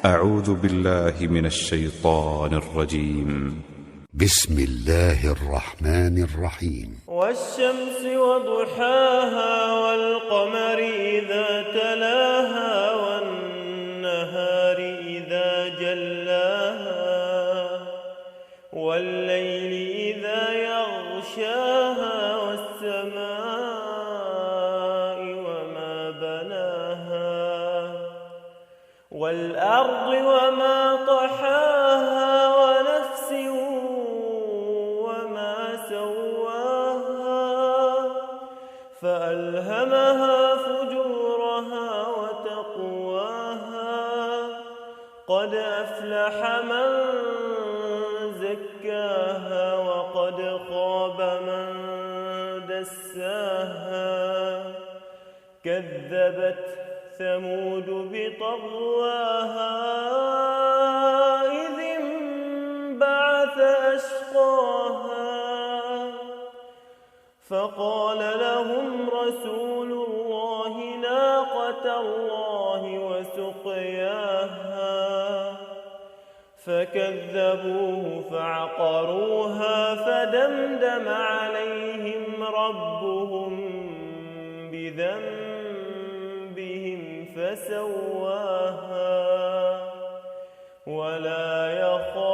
أعوذ بالله من الشيطان الرجيم. بسم الله الرحمن الرحيم. والشمس وضحاها والقمر إذا تلاها والنهار إذا جلاها والليل إذا يغشاها والسماء وما بناها والأرض وما طحاها ونفس وما سواها فألهمها فجورها وتقواها قد أفلح من زكاها وقد خاب من دساها كذبت ثمود بطغواها إذ انبعث أشقاها فقال لهم رسول الله ناقة الله وسقياها فكذبوه فعقروها فدمدم عليهم ربهم بذنبهم فسواها ولا يخاف